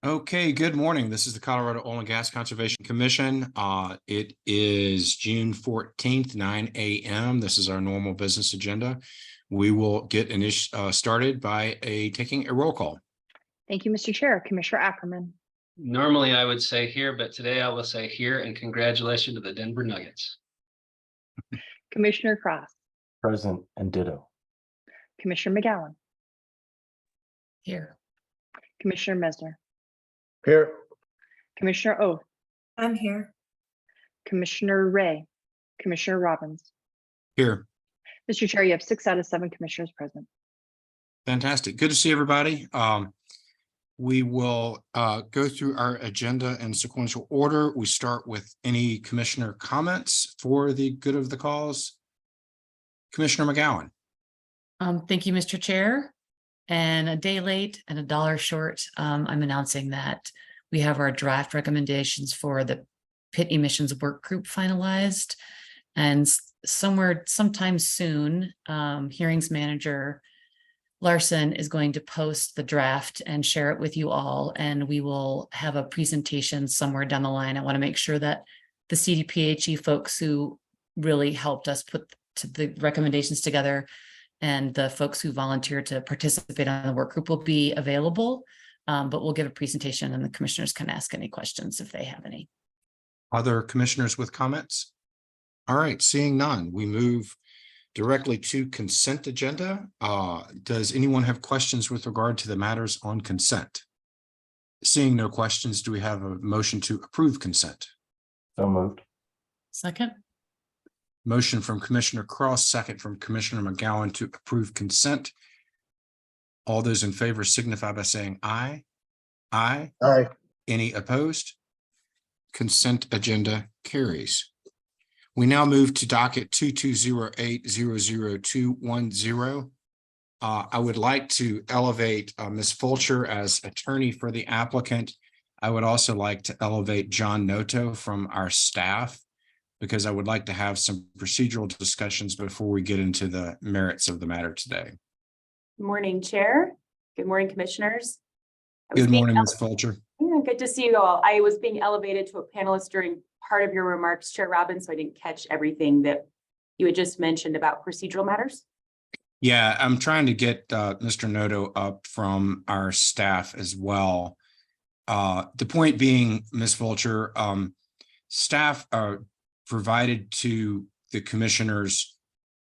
Okay, good morning. This is the Colorado Oil and Gas Conservation Commission. It is June 14th, 9 a.m. This is our normal business agenda. We will get started by taking a roll call. Thank you, Mr. Chair. Commissioner Ackerman. Normally I would say here, but today I will say here, and congratulations to the Denver Nuggets. Commissioner Cross. Present and ditto. Commissioner McGowan. Here. Commissioner Mesner. Here. Commissioner Oath. I'm here. Commissioner Ray. Commissioner Robbins. Here. Mr. Chair, you have 6 out of 7 commissioners present. Fantastic. Good to see everybody. We will go through our agenda in sequential order. We start with any commissioner comments for the good of the cause. Commissioner McGowan. Thank you, Mr. Chair. And a day late and $1 short, I'm announcing that we have our draft recommendations for the pit emissions work group finalized. And sometime soon, hearings manager Larson is going to post the draft and share it with you all. And we will have a presentation somewhere down the line. I want to make sure that the CDPHE folks who really helped us put the recommendations together and the folks who volunteered to participate on the work group will be available. But we'll give a presentation and the commissioners can ask any questions if they have any. Other commissioners with comments? All right, seeing none, we move directly to consent agenda. Does anyone have questions with regard to the matters on consent? Seeing no questions, do we have a motion to approve consent? So moved. Second. Motion from Commissioner Cross, second from Commissioner McGowan to approve consent. All those in favor signify by saying aye. Aye. Aye. Any opposed? Consent agenda carries. We now move to docket 2208-00210. I would like to elevate Ms. Fulcher as attorney for the applicant. I would also like to elevate John Noto from our staff, because I would like to have some procedural discussions before we get into the merits of the matter today. Good morning, Chair. Good morning, Commissioners. Good morning, Ms. Fulcher. Yeah, good to see you all. I was being elevated to a panelist during part of your remarks, Chair Robbins, so I didn't catch everything that you had just mentioned about procedural matters. Yeah, I'm trying to get Mr. Noto up from our staff as well. The point being, Ms. Fulcher, staff provided to the commissioners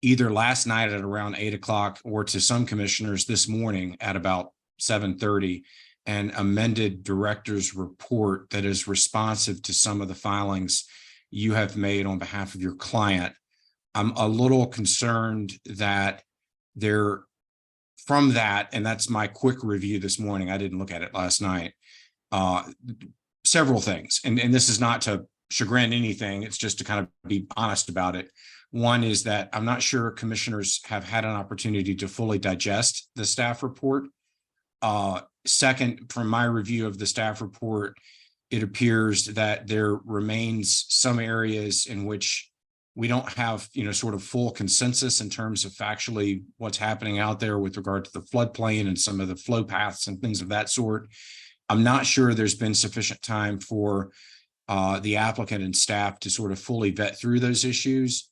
either last night at around 8 o'clock or to some commissioners this morning at about 7:30, an amended director's report that is responsive to some of the filings you have made on behalf of your client. I'm a little concerned that from that, and that's my quick review this morning, I didn't look at it last night, several things, and this is not to chagrin anything, it's just to kind of be honest about it. One is that I'm not sure commissioners have had an opportunity to fully digest the staff report. Second, from my review of the staff report, it appears that there remains some areas in which we don't have, sort of full consensus in terms of factually what's happening out there with regard to the floodplain and some of the flow paths and things of that sort. I'm not sure there's been sufficient time for the applicant and staff to sort of fully vet through those issues.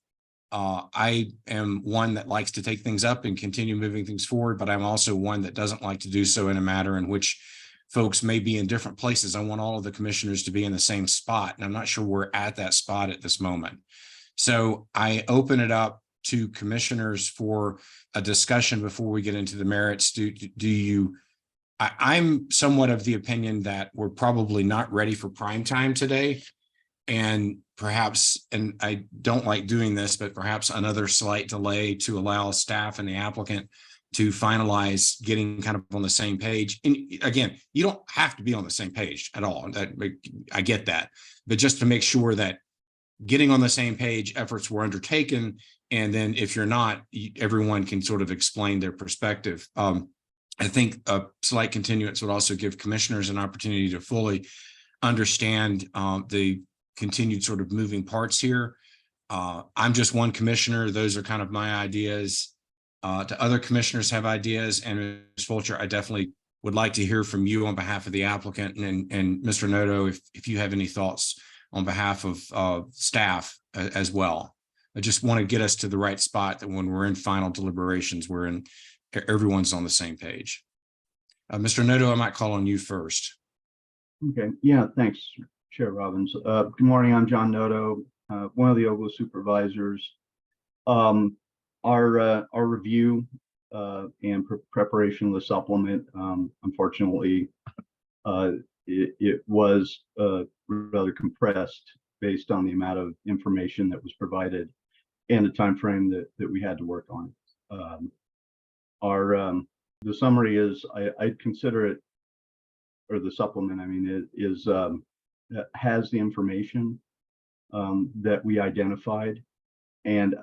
I am one that likes to take things up and continue moving things forward, but I'm also one that doesn't like to do so in a manner in which folks may be in different places. I want all of the commissioners to be in the same spot, and I'm not sure we're at that spot at this moment. So I open it up to commissioners for a discussion before we get into the merits. I'm somewhat of the opinion that we're probably not ready for prime time today. And perhaps, and I don't like doing this, but perhaps another slight delay to allow staff and the applicant to finalize getting kind of on the same page. And again, you don't have to be on the same page at all. I get that. But just to make sure that getting on the same page, efforts were undertaken. And then if you're not, everyone can sort of explain their perspective. I think a slight continuance would also give commissioners an opportunity to fully understand the continued sort of moving parts here. I'm just one commissioner. Those are kind of my ideas. To other commissioners have ideas, and Ms. Fulcher, I definitely would like to hear from you on behalf of the applicant, and Mr. Noto, if you have any thoughts on behalf of staff as well. I just want to get us to the right spot that when we're in final deliberations, everyone's on the same page. Mr. Noto, I might call on you first. Okay, yeah, thanks, Chair Robbins. Good morning, I'm John Noto, one of the OGLE supervisors. Our review and preparation of the supplement, unfortunately, it was rather compressed based on the amount of information that was provided and the time frame that we had to work on. The summary is, I'd consider it, or the supplement, I mean, it is has the information that we identified, and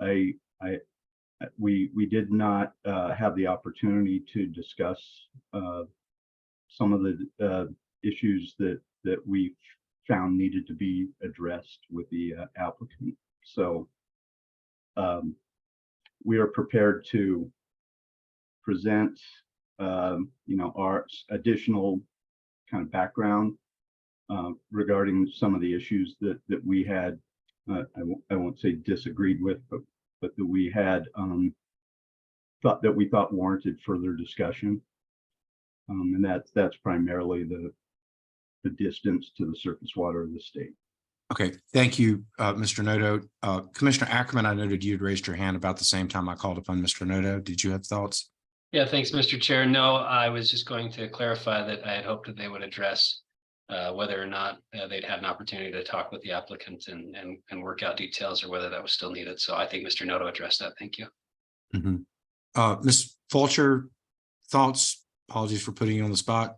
we did not have the opportunity to discuss some of the issues that we found needed to be addressed with the applicant. So we are prepared to present our additional kind of background regarding some of the issues that we had, I won't say disagreed with, but that we had thought warranted further discussion. And that's primarily the distance to the surface water of the state. Okay, thank you, Mr. Noto. Commissioner Ackerman, I noted you had raised your hand about the same time I called upon Mr. Noto. Did you have thoughts? Yeah, thanks, Mr. Chair. No, I was just going to clarify that I had hoped that they would address whether or not they'd had an opportunity to talk with the applicant and work out details, or whether that was still needed. So I think Mr. Noto addressed that. Thank you. Mm-hmm. Ms. Fulcher, thoughts? Apologies for putting you on the spot.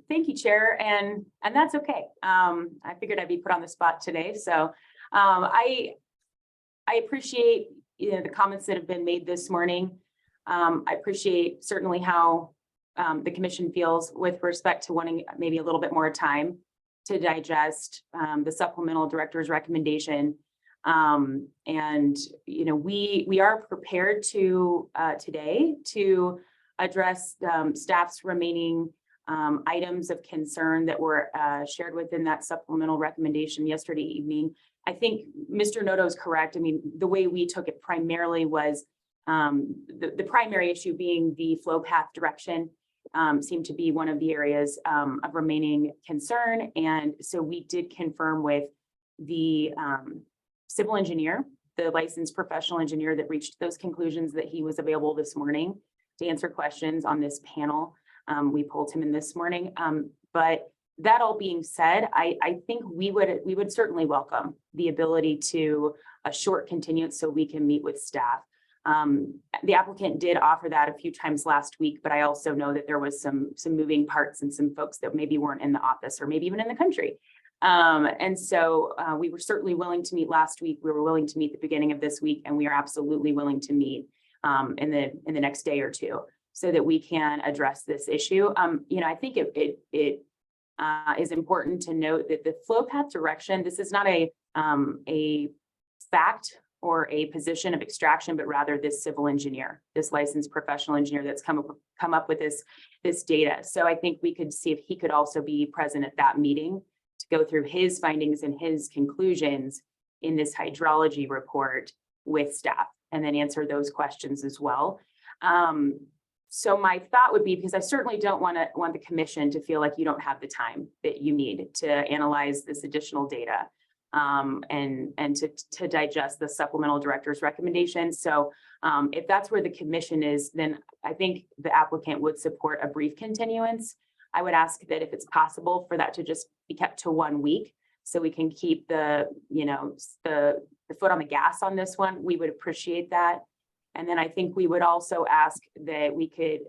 Thank you, Chair, and that's okay. I figured I'd be put on the spot today, so I appreciate the comments that have been made this morning. I appreciate certainly how the commission feels with respect to wanting maybe a little bit more time to digest the supplemental director's recommendation. And we are prepared to today to address staff's remaining items of concern that were shared within that supplemental recommendation yesterday evening. I think Mr. Noto is correct. I mean, the way we took it primarily was the primary issue being the flow path direction seemed to be one of the areas of remaining concern. And so we did confirm with the civil engineer, the licensed professional engineer that reached those conclusions, that he was available this morning to answer questions on this panel. We pulled him in this morning. But that all being said, I think we would certainly welcome the ability to a short continuance so we can meet with staff. The applicant did offer that a few times last week, but I also know that there was some moving parts and some folks that maybe weren't in the office or maybe even in the country. And so we were certainly willing to meet last week. We were willing to meet the beginning of this week, and we are absolutely willing to meet in the next day or two, so that we can address this issue. I think it is important to note that the flow path direction, this is not a fact or a position of extraction, but rather this civil engineer, this licensed professional engineer that's come up with this data. So I think we could see if he could also be present at that meeting to go through his findings and his conclusions in this hydrology report with staff, and then answer those questions as well. So my thought would be, because I certainly don't want the commission to feel like you don't have the time that you need to analyze this additional data and to digest the supplemental director's recommendations. So if that's where the commission is, then I think the applicant would support a brief continuance. I would ask that if it's possible for that to just be kept to 1 week, so we can keep the foot on the gas on this one. We would appreciate that. And then I think we would also ask that we could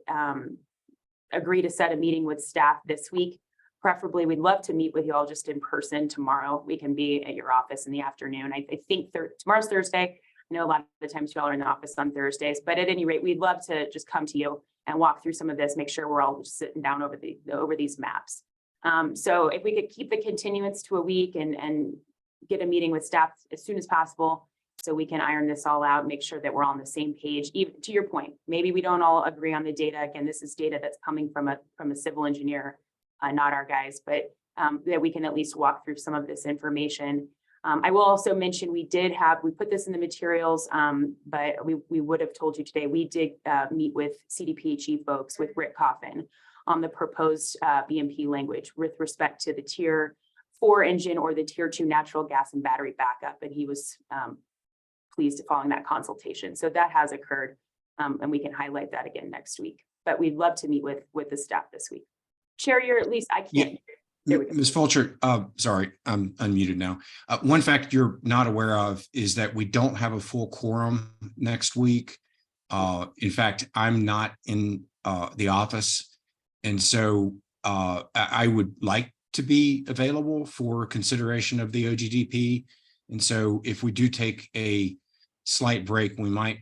agree to set a meeting with staff this week. Preferably, we'd love to meet with you all just in person tomorrow. We can be at your office in the afternoon. I think tomorrow's Thursday. I know a lot of the times y'all are in the office on Thursdays, but at any rate, we'd love to just come to you and walk through some of this, make sure we're all just sitting down over these maps. So if we could keep the continuance to a week and get a meeting with staff as soon as possible so we can iron this all out, make sure that we're all on the same page. Even to your point, maybe we don't all agree on the data. Again, this is data that's coming from a civil engineer, not our guys, but that we can at least walk through some of this information. I will also mention we put this in the materials, but we would have told you today, we did meet with CDPHE folks, with Rick Coffin, on the proposed BMP language with respect to the Tier 4 engine or the Tier 2 natural gas and battery backup. And he was pleased following that consultation. So that has occurred, and we can highlight that again next week. But we'd love to meet with the staff this week. Chair, you're at least, I can't. There we go. Ms. Fulcher, sorry, I'm unmuted now. One fact you're not aware of is that we don't have a full quorum next week. In fact, I'm not in the office. And so I would like to be available for consideration of the OGDP. And so if we do take a slight break, we might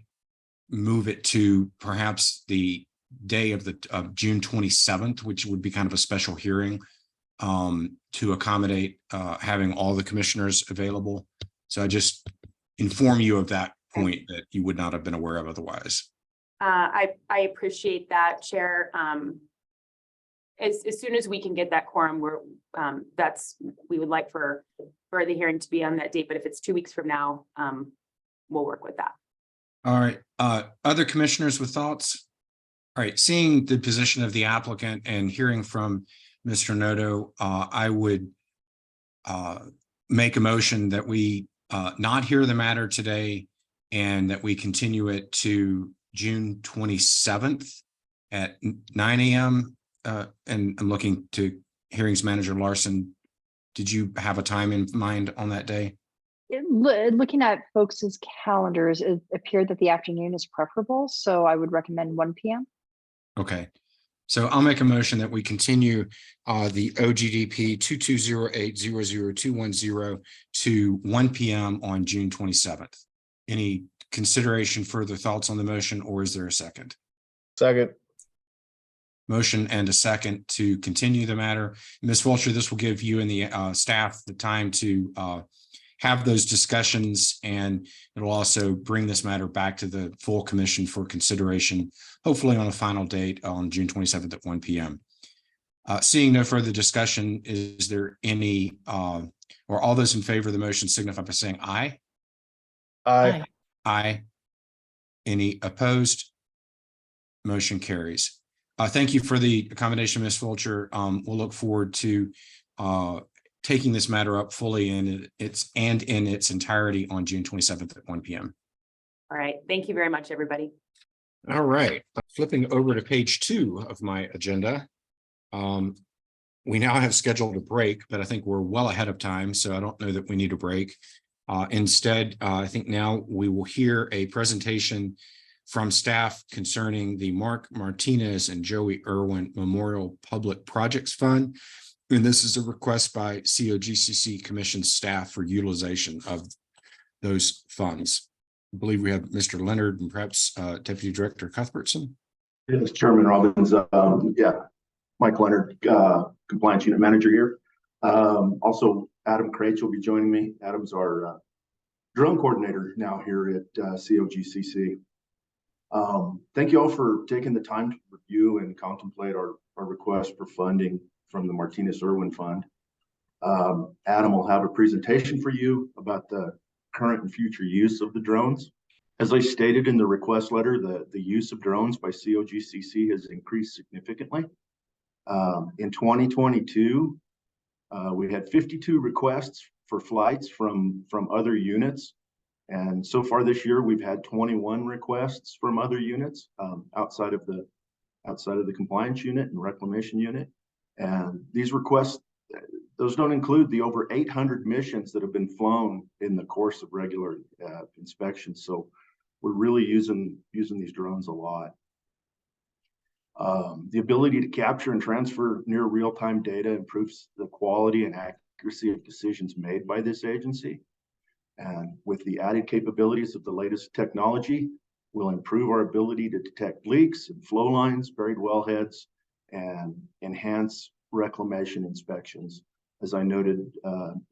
move it to perhaps the day of June 27th, which would be kind of a special hearing to accommodate having all the commissioners available. So I just inform you of that point that you would not have been aware of otherwise. I appreciate that, Chair. As soon as we can get that quorum, we would like for the hearing to be on that date. But if it's 2 weeks from now, we'll work with that. All right. Other commissioners with thoughts? All right. Seeing the position of the applicant and hearing from Mr. Noto, I would make a motion that we not hear the matter today and that we continue it to June 27th at 9 a.m. And I'm looking to Hearings Manager Larson. Did you have a time in mind on that day? Looking at folks' calendars, it appeared that the afternoon is preferable, so I would recommend 1 p.m. Okay. So I'll make a motion that we continue the OGDP 2208-00210 to 1 p.m. on June 27th. Any consideration, further thoughts on the motion, or is there a second? Second. Motion and a second to continue the matter. Ms. Fulcher, this will give you and the staff the time to have those discussions, and it will also bring this matter back to the full commission for consideration, hopefully on a final date on June 27th at 1 p.m. Seeing no further discussion, is there any, or all those in favor of the motion signify by saying aye? Aye. Aye. Any opposed? Motion carries. Thank you for the accommodation, Ms. Fulcher. We'll look forward to taking this matter up fully in its entirety on June 27th at 1 p.m. All right. Thank you very much, everybody. All right. Flipping over to page 2 of my agenda. We now have scheduled a break, but I think we're well ahead of time, so I don't know that we need a break. Instead, I think now we will hear a presentation from staff concerning the Mark Martinez and Joey Irwin Memorial Public Projects Fund. And this is a request by COGCC Commission staff for utilization of those funds. I believe we have Mr. Leonard and perhaps Deputy Director Cuthbertson. Yes, Chairman Robbins. Mike Leonard, Compliance Unit Manager here. Also, Adam Craich will be joining me. Adam's our drone coordinator now here at COGCC. Thank you all for taking the time to review and contemplate our request for funding from the Martinez Irwin Fund. Adam will have a presentation for you about the current and future use of the drones. As I stated in the request letter, the use of drones by COGCC has increased significantly. In 2022, we had 52 requests for flights from other units. And so far this year, we've had 21 requests from other units outside of the compliance unit and reclamation unit. And these requests, those don't include the over 800 missions that have been flown in the course of regular inspections. So we're really using these drones a lot. The ability to capture and transfer near real-time data improves the quality and accuracy of decisions made by this agency. And with the added capabilities of the latest technology, we'll improve our ability to detect leaks and flow lines, buried wellheads, and enhance reclamation inspections. As I noted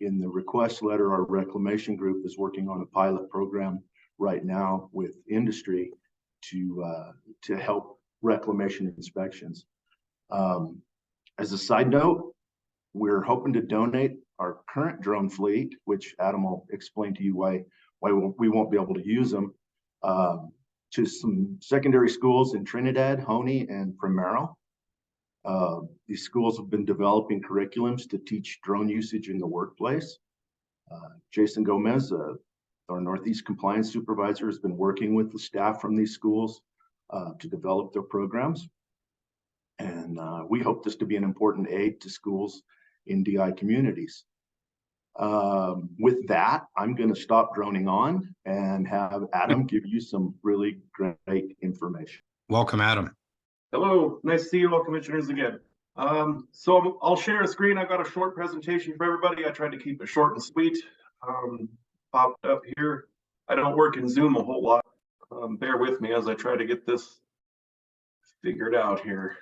in the request letter, our reclamation group is working on a pilot program right now with industry to help reclamation inspections. As a side note, we're hoping to donate our current drone fleet, which Adam will explain to you why we won't be able to use them, to some secondary schools in Trinidad, Honey, and Primero. These schools have been developing curriculums to teach drone usage in the workplace. Jason Gomez, our Northeast Compliance Supervisor, has been working with the staff from these schools to develop their programs. And we hope this to be an important aid to schools in DI communities. With that, I'm going to stop droning on and have Adam give you some really great information. Welcome, Adam. Hello, nice to see you all, commissioners, again. So I'll share a screen. I've got a short presentation for everybody. I tried to keep it short and sweet. Popped up here. I don't work in Zoom a whole lot. Bear with me as I try to get this figured out here.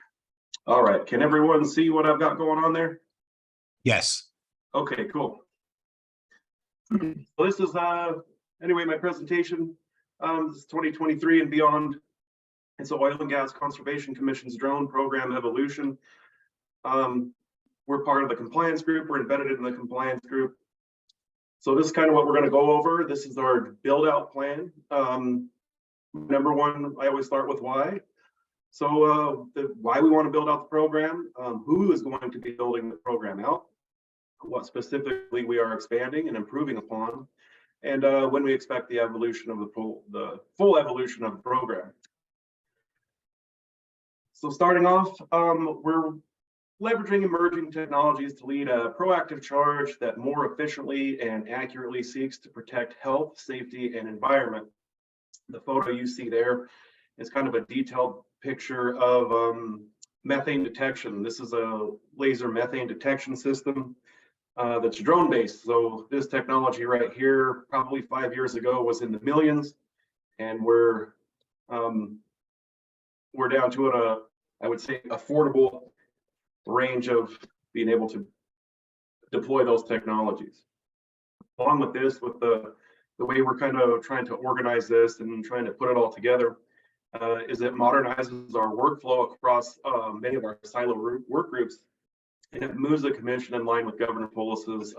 All right, can everyone see what I've got going on there? Yes. Okay, cool. So this is anyway, my presentation. This is 2023 and beyond. It's the Oil and Gas Conservation Commission's Drone Program Evolution. We're part of the compliance group. We're embedded in the compliance group. So this is kind of what we're going to go over. This is our build out plan. Number one, I always start with why. So why we want to build out the program, who is going to be building the program out, what specifically we are expanding and improving upon, and when we expect the evolution of the full evolution of the program. So starting off, we're leveraging emerging technologies to lead a proactive charge that more efficiently and accurately seeks to protect health, safety, and environment. The photo you see there is kind of a detailed picture of methane detection. This is a laser methane detection system that's drone based. So this technology right here, probably 5 years ago, was in the millions, and we're down to a, I would say, affordable range of being able to deploy those technologies. Along with this, with the way we're kind of trying to organize this and trying to put it all together, is it modernizes our workflow across many of our silo work groups, and it moves the commission in line with Governor Polis's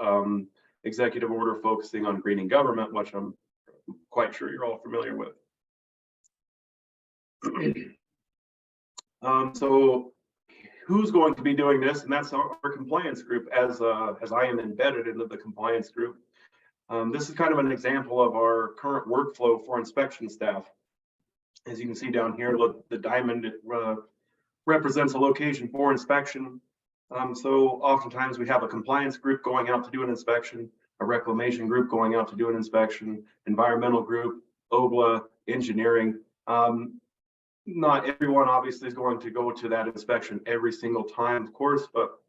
executive order focusing on greening government, which I'm quite sure you're all familiar with. So who's going to be doing this? And that's our compliance group, as I am embedded into the compliance group. This is kind of an example of our current workflow for inspection staff. As you can see down here, look, the diamond represents a location for inspection. So oftentimes we have a compliance group going out to do an inspection, a reclamation group going out to do an inspection, environmental group, OBLA, engineering. Not everyone obviously is going to go to that inspection every single time, of course, but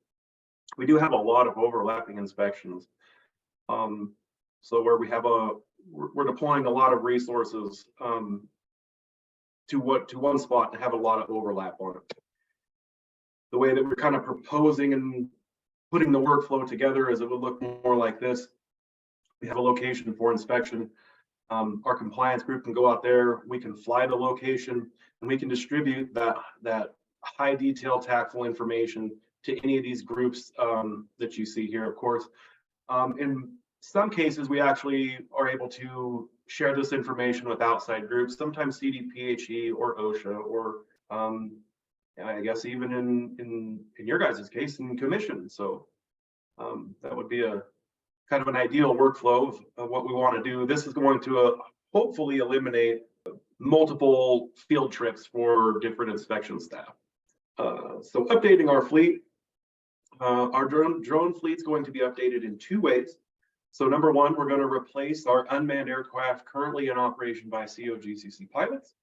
we do have a lot of overlapping inspections. So where we have we're deploying a lot of resources to one spot to have a lot of overlap on it. The way that we're kind of proposing and putting the workflow together is it would look more like this. We have a location for inspection. Our compliance group can go out there, we can fly the location, and we can distribute that high detail tactful information to any of these groups that you see here, of course. In some cases, we actually are able to share this information with outside groups, sometimes CDPHE or OSHA, or I guess even in your guys' case, in commission. So that would be a kind of an ideal workflow of what we want to do. This is going to hopefully eliminate multiple field trips for different inspection staff. So updating our fleet, our drone fleet is going to be updated in 2 ways. So number one, we're going to replace our unmanned aircraft currently in operation by COGCC pilots.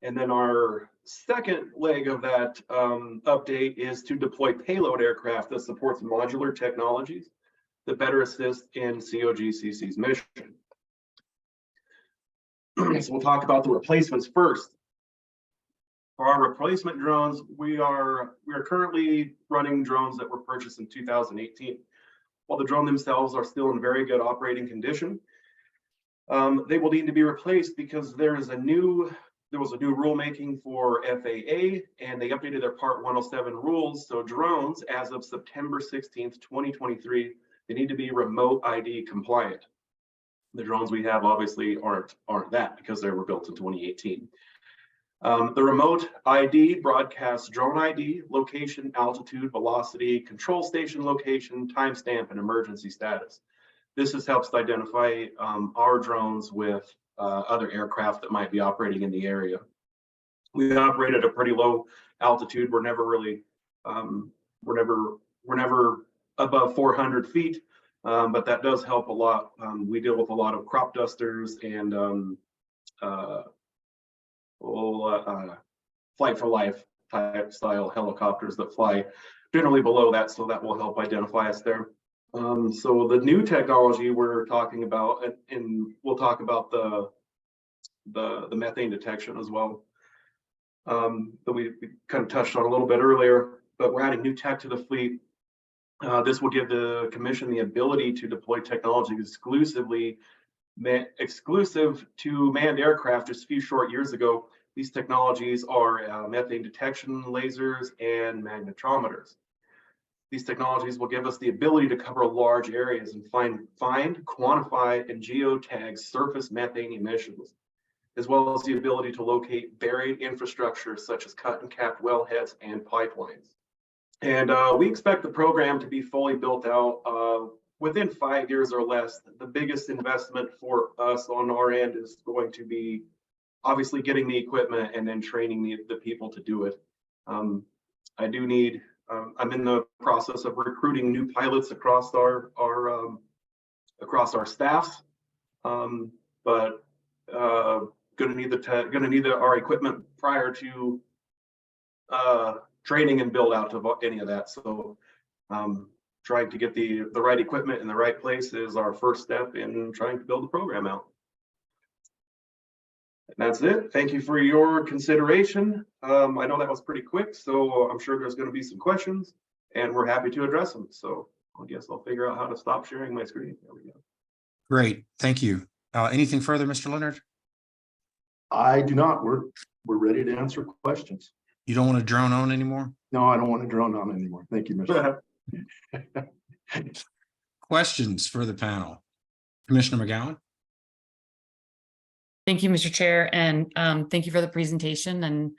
And then our second leg of that update is to deploy payload aircraft that supports modular technologies that better assist in COGCC's mission. So we'll talk about the replacements first. For our replacement drones, we are currently running drones that were purchased in 2018. while the drone themselves are still in very good operating condition. They will need to be replaced because there was a new rulemaking for FAA, and they updated their Part 107 rules. So drones, as of September 16th, 2023, they need to be remote ID compliant. The drones we have obviously aren't that because they were built in 2018. The remote ID broadcasts drone ID, location, altitude, velocity, control station location, timestamp, and emergency status. This helps to identify our drones with other aircraft that might be operating in the area. We operate at a pretty low altitude. We're never really, we're never above 400 feet, but that does help a lot. We deal with a lot of crop dusters and flight for life type style helicopters that fly generally below that, so that will help identify us there. So the new technology we're talking about, and we'll talk about the methane detection as well, that we kind of touched on a little bit earlier, but we're adding new tech to the fleet. This will give the commission the ability to deploy technology exclusive to manned aircraft. Just a few short years ago, these technologies are methane detection lasers and magnetometers. These technologies will give us the ability to cover large areas and find, quantify, and geotag surface methane emissions, as well as the ability to locate buried infrastructure such as cut and capped wellheads and pipelines. And we expect the program to be fully built out within 5 years or less. The biggest investment for us on our end is going to be obviously getting the equipment and then training the people to do it. I do need, I'm in the process of recruiting new pilots across our staffs, but gonna need our equipment prior to training and build out of any of that. So trying to get the right equipment in the right place is our first step in trying to build the program out. And that's it. Thank you for your consideration. I know that was pretty quick, so I'm sure there's going to be some questions, and we're happy to address them. So I guess I'll figure out how to stop sharing my screen. There we go. Great, thank you. Anything further, Mr. Leonard? I do not. We're ready to answer questions. You don't want to drone on anymore? No, I don't want to drone on anymore. Thank you, Mr. Questions for the panel? Commissioner McGowan? Thank you, Mr. Chair, and thank you for the presentation. And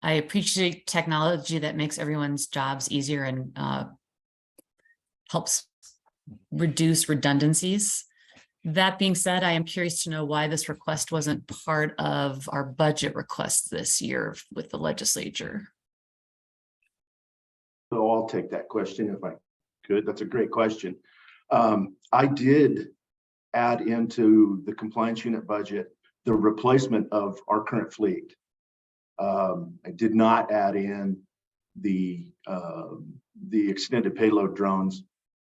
I appreciate technology that makes everyone's jobs easier and helps reduce redundancies. That being said, I am curious to know why this request wasn't part of our budget request this year with the legislature. So I'll take that question if I could. That's a great question. I did add into the compliance unit budget the replacement of our current fleet. I did not add in the extended payload drones.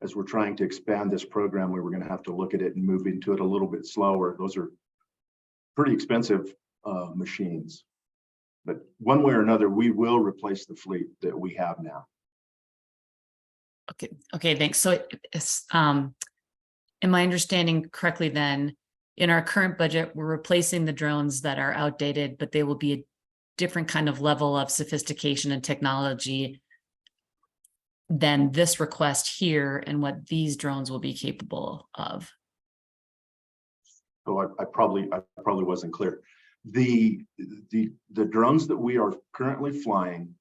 As we're trying to expand this program, we were going to have to look at it and move into it a little bit slower. Those are pretty expensive machines. But one way or another, we will replace the fleet that we have now. Okay, thanks. So am I understanding correctly then, in our current budget, we're replacing the drones that are outdated, but they will be a different kind of level of sophistication and technology than this request here and what these drones will be capable of? So I probably wasn't clear. The drones that we are currently flying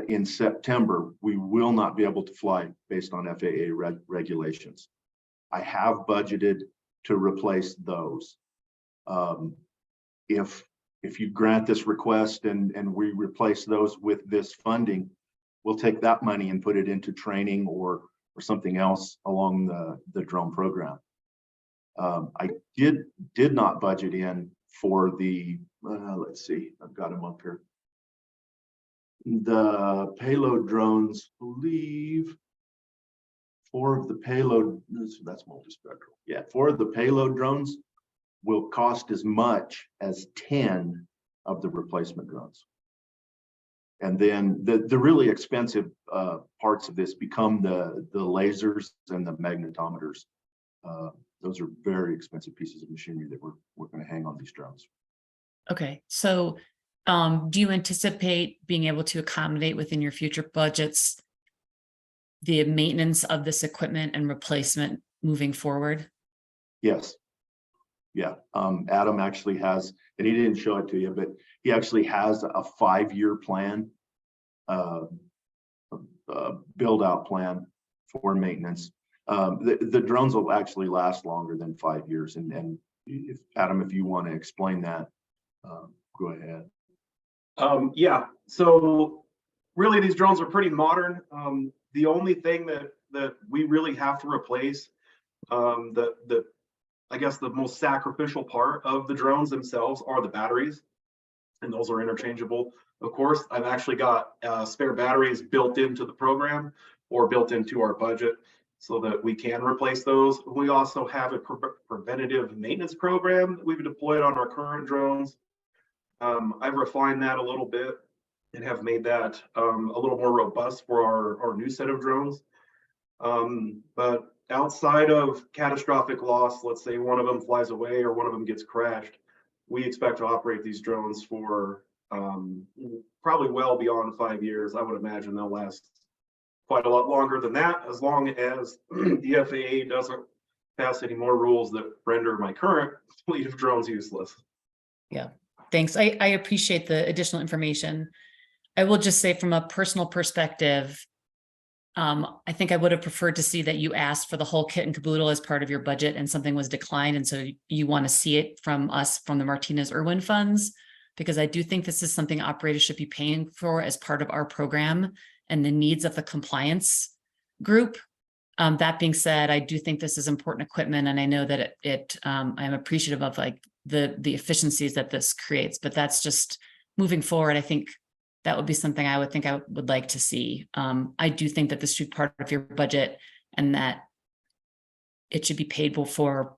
in September, we will not be able to fly based on FAA regulations. I have budgeted to replace those. If you grant this request and we replace those with this funding, we'll take that money and put it into training or something else along the drone program. I did not budget in for the, let's see, I've got them up here. The payload drones, I believe 4 of the payload, that's multispectral. Yeah, 4 of the payload drones will cost as much as 10 of the replacement drones. And then the really expensive parts of this become the lasers and the magnetometers. Those are very expensive pieces of machinery that we're going to hang on these drones. Okay, so do you anticipate being able to accommodate within your future budgets the maintenance of this equipment and replacement moving forward? Yes. Yeah. Adam actually has, and he didn't show it to you, but he actually has a 5-year plan, build out plan for maintenance. The drones will actually last longer than 5 years. And if Adam, if you want to explain that, go ahead. Yeah, so really these drones are pretty modern. The only thing that we really have to replace, I guess the most sacrificial part of the drones themselves are the batteries, and those are interchangeable. Of course, I've actually got spare batteries built into the program or built into our budget so that we can replace those. We also have a preventative maintenance program that we've deployed on our current drones. I've refined that a little bit and have made that a little more robust for our new set of drones. But outside of catastrophic loss, let's say one of them flies away or one of them gets crashed, we expect to operate these drones for probably well beyond 5 years. I would imagine they'll last quite a lot longer than that, as long as the FAA doesn't pass any more rules that render my current fleet of drones useless. Yeah, thanks. I appreciate the additional information. I will just say from a personal perspective, I think I would have preferred to see that you asked for the whole kit and caboodle as part of your budget and something was declined. And so you want to see it from us, from the Martinez-Irwin funds, because I do think this is something operators should be paying for as part of our program and the needs of the compliance group. That being said, I do think this is important equipment, and I know that I'm appreciative of like the efficiencies that this creates, but that's just moving forward. I think that would be something I would like to see. I do think that this should be part of your budget and that it should be paid for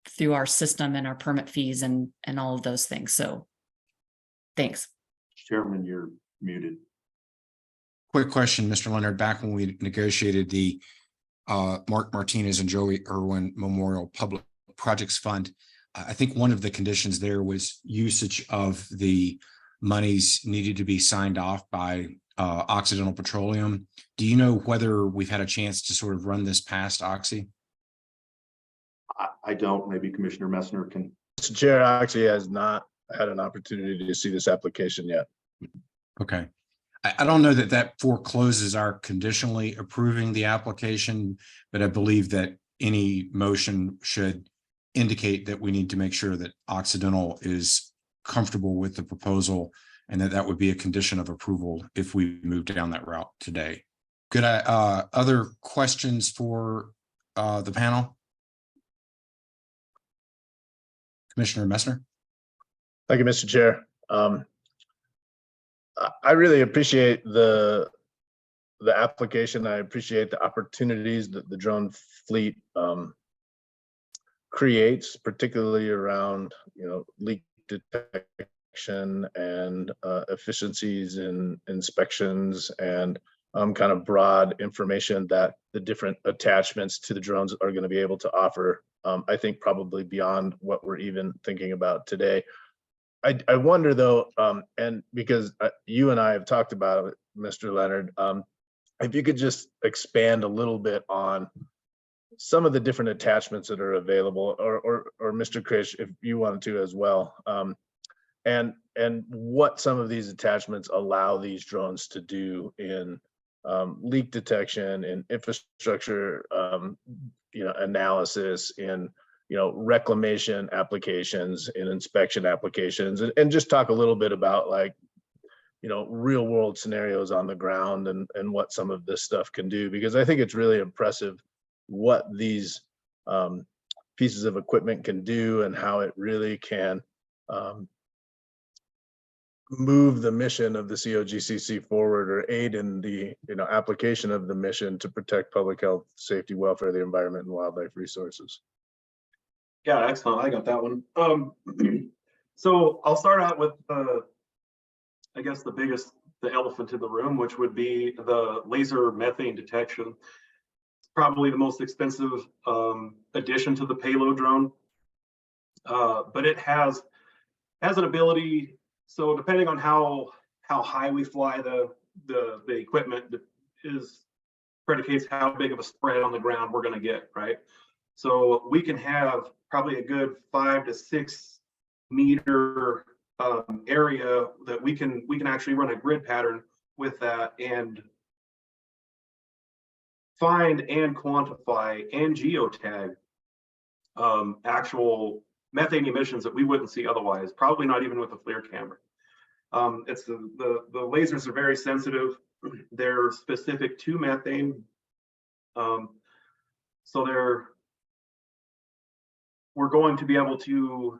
through our system and our permit fees and all of those things. So thanks. Chairman, you're muted. Quick question, Mr. Leonard, back when we negotiated the Mark Martinez and Joey Irwin Memorial Public Projects Fund, I think one of the conditions there was usage of the monies needed to be signed off by Occidental Petroleum. Do you know whether we've had a chance to sort of run this past Oxy? I don't. Maybe Commissioner Messner can. Mr. Chair actually has not had an opportunity to see this application yet. Okay. I don't know that forecloses our conditionally approving the application, but I believe that any motion should indicate that we need to make sure that Occidental is comfortable with the proposal and that would be a condition of approval if we move down that route today. Good. Other questions for the panel? Commissioner Messner? Thank you, Mr. Chair. I really appreciate the application. I appreciate the opportunities that the drone fleet creates, particularly around leak detection and efficiencies in inspections and kind of broad information that the different attachments to the drones are going to be able to offer. I think probably beyond what we're even thinking about today. I wonder though, and because you and I have talked about it, Mr. Leonard, if you could just expand a little bit on some of the different attachments that are available, or Mr. Krish, if you wanted to as well, and what some of these attachments allow these drones to do in leak detection, in infrastructure, analysis, in reclamation applications, in inspection applications, and just talk a little bit about like real world scenarios on the ground and what some of this stuff can do, because I think it's really impressive what these pieces of equipment can do and how it really can move the mission of the COGCC forward, or aid in the application of the mission to protect public health, safety, welfare, the environment, and wildlife resources. Yeah, excellent. I got that one. So I'll start out with I guess the biggest the elephant in the room, which would be the laser methane detection. It's probably the most expensive addition to the payload drone, but it has an ability. So depending on how high we fly, the equipment predicates how big of a spread on the ground we're going to get, right? So we can have probably a good 5 to 6 meter area that we can actually run a grid pattern with that and find and quantify and geotag actual methane emissions that we wouldn't see otherwise, probably not even with a FLIR camera. It's the lasers are very sensitive. They're specific to methane. So we're going to be able to,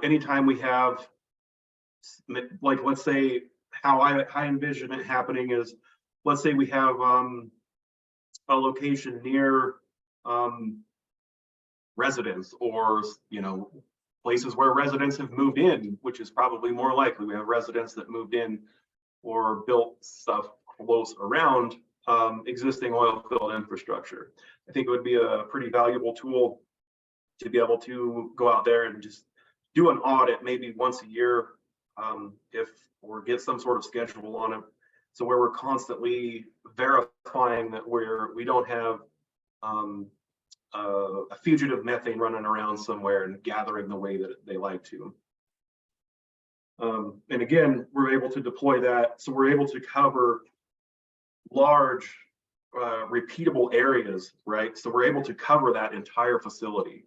anytime we have, like, let's say how I envision it happening is, let's say we have a location near residents, or places where residents have moved in, which is probably more likely. We have residents that moved in or built stuff close around existing oil field infrastructure. I think it would be a pretty valuable tool to be able to go out there and just do an audit maybe once a year, or get some sort of schedule on it, so where we're constantly verifying that we don't have a fugitive methane running around somewhere and gathering the way that they like to. And again, we're able to deploy that, so we're able to cover large repeatable areas, right? So we're able to cover that entire facility.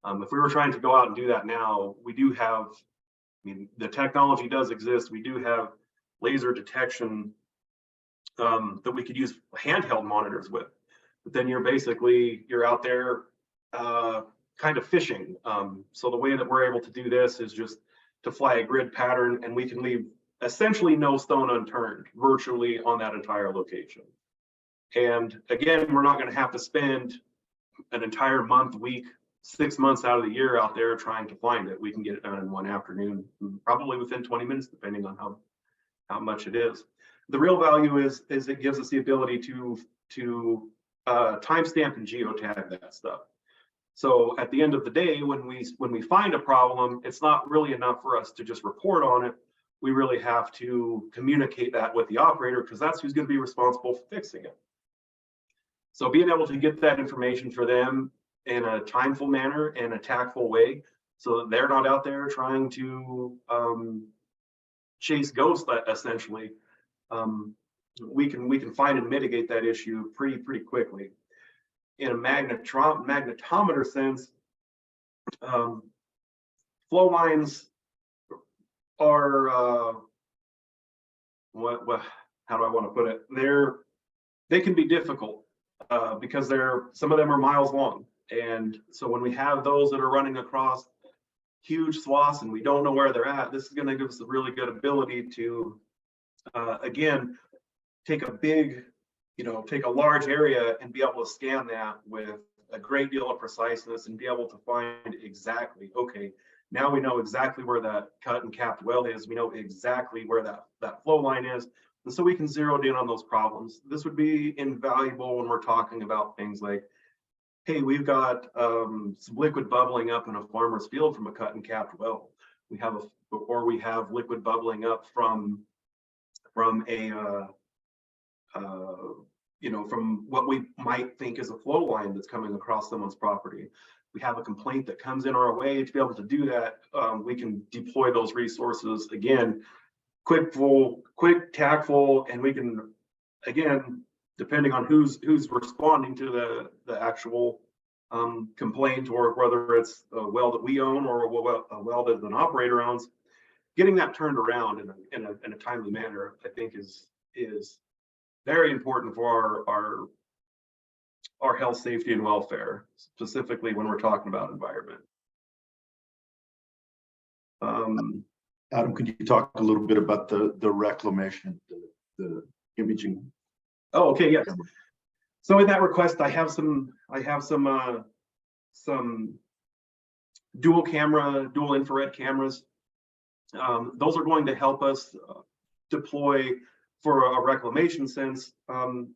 If we were trying to go out and do that now, we do have, the technology does exist. We do have laser detection that we could use handheld monitors with, but then you're out there kind of fishing. So the way that we're able to do this is just to fly a grid pattern, and we can leave essentially no stone unturned virtually on that entire location. And again, we're not going to have to spend an entire month, week, 6 months out of the year out there trying to find it. We can get it done in one afternoon, probably within 20 minutes, depending on how much it is. The real value is it gives us the ability to timestamp and geotag that stuff. So at the end of the day, when we find a problem, it's not really enough for us to just report on it. We really have to communicate that with the operator, because that's who's going to be responsible for fixing it. So being able to get that information for them in a timeful manner and a tactful way, so that they're not out there trying to chase ghosts, essentially, we can find and mitigate that issue pretty quickly. In a magnetometer sense, flow lines are how do I want to put it? They can be difficult because some of them are miles long, and so when we have those that are running across huge swaths and we don't know where they're at, this is going to give us a really good ability to again take a large area and be able to scan that with a great deal of preciseness and be able to find exactly, okay, now we know exactly where that cut and capped well is. We know exactly where that flow line is. And so we can zero in on those problems. This would be invaluable when we're talking about things like, hey, we've got some liquid bubbling up in a farmer's field from a cut and capped well. We have liquid bubbling up from what we might think is a flow line that's coming across someone's property. We have a complaint that comes in our way. To be able to do that, we can deploy those resources again, quick, tactful, and we can, again, depending on who's responding to the actual complaint, or whether it's a well that we own or a well that an operator owns, getting that turned around in a timely manner, I think is very important for our health, safety, and welfare, specifically when we're talking about environment. Adam, could you talk a little bit about the reclamation, the imaging? Oh, okay, yes. So in that request, I have some dual infrared cameras. Those are going to help us deploy for a reclamation sense, an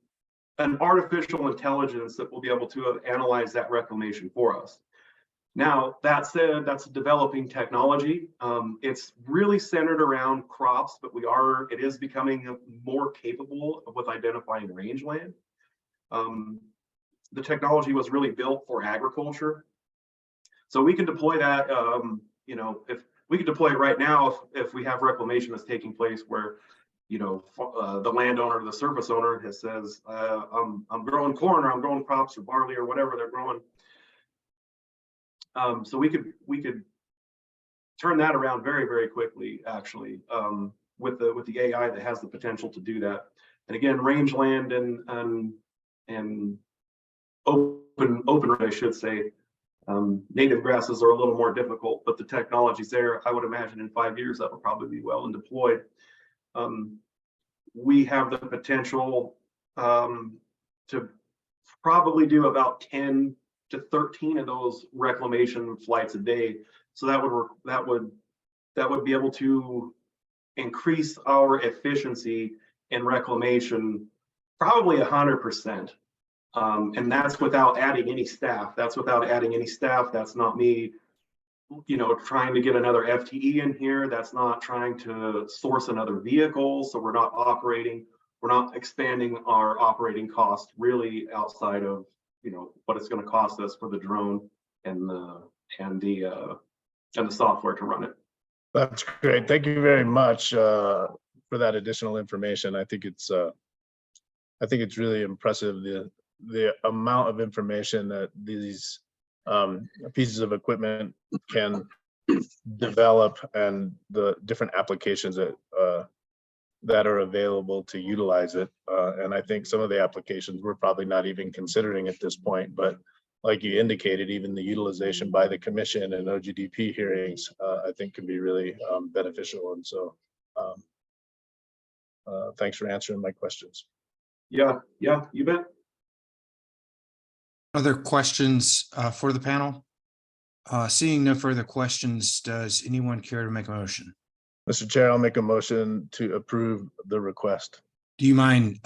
artificial intelligence that will be able to analyze that reclamation for us. Now, that said, that's a developing technology. It's really centered around crops, but it is becoming more capable with identifying rangeland. The technology was really built for agriculture. So we can deploy that, if we can deploy it right now, if we have reclamation that's taking place where, the landowner, the surface owner says, I'm growing corn, or I'm growing crops or barley or whatever they're growing. So we could turn that around very, very quickly, actually, with the AI that has the potential to do that. And again, rangeland and open, I should say, native grasses are a little more difficult, but the technology's there. I would imagine in 5 years that will probably be well and deployed. We have the potential to probably do about 10 to 13 of those reclamation flights a day. So that would be able to increase our efficiency in reclamation probably 100%. And that's without adding any staff. That's not me, trying to get another FTE in here. That's not trying to source another vehicle. So we're not expanding our operating cost really outside of, what it's going to cost us for the drone and the software to run it. That's great. Thank you very much for that additional information. I think it's really impressive the amount of information that these pieces of equipment can develop and the different applications that are available to utilize it. And I think some of the applications we're probably not even considering at this point, but like you indicated, even the utilization by the commission and OGDP hearings, I think can be really beneficial. And so thanks for answering my questions. Yeah, you bet. Other questions for the panel? Seeing no further questions, does anyone care to make a motion? Mr. Chair, I'll make a motion to approve the request. Do you mind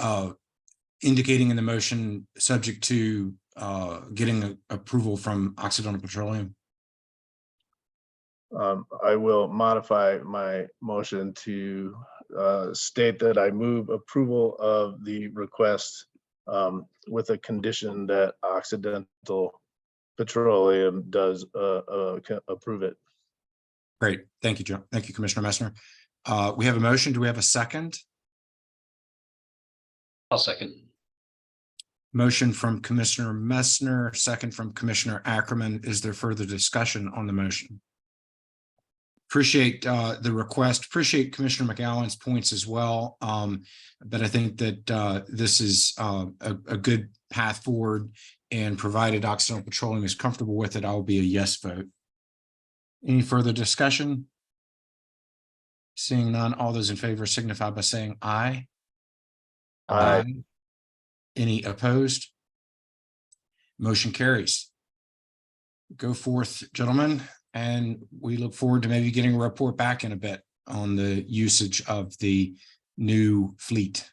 indicating in the motion subject to getting approval from Occidental Petroleum? I will modify my motion to state that I move approval of the request with a condition that Occidental Petroleum does approve it. Great. Thank you, Joe. Thank you, Commissioner Messner. We have a motion. Do we have a second? I'll second. Motion from Commissioner Messner, second from Commissioner Ackerman. Is there further discussion on the motion? Appreciate the request. Appreciate Commissioner McGowan's points as well. But I think that this is a good path forward, and provided Occidental Petroleum is comfortable with it, I'll be a yes vote. Any further discussion? Seeing none, all those in favor signify by saying aye. Aye. Any opposed? Motion carries. Go forth, gentlemen, and we look forward to maybe getting a report back in a bit on the usage of the new fleet.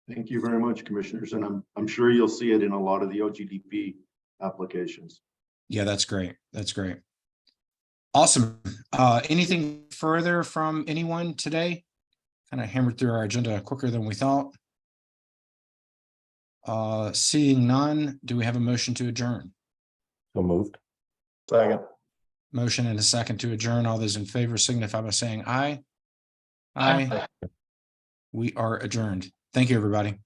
Thank you very much, commissioners. And I'm sure you'll see it in a lot of the OGDP applications. Yeah, that's great. That's great. Awesome. Anything further from anyone today? Kind of hammered through our agenda quicker than we thought. Seeing none, do we have a motion to adjourn? So moved. Second. Motion and a second to adjourn. All those in favor signify by saying aye. Aye. We are adjourned. Thank you, everybody.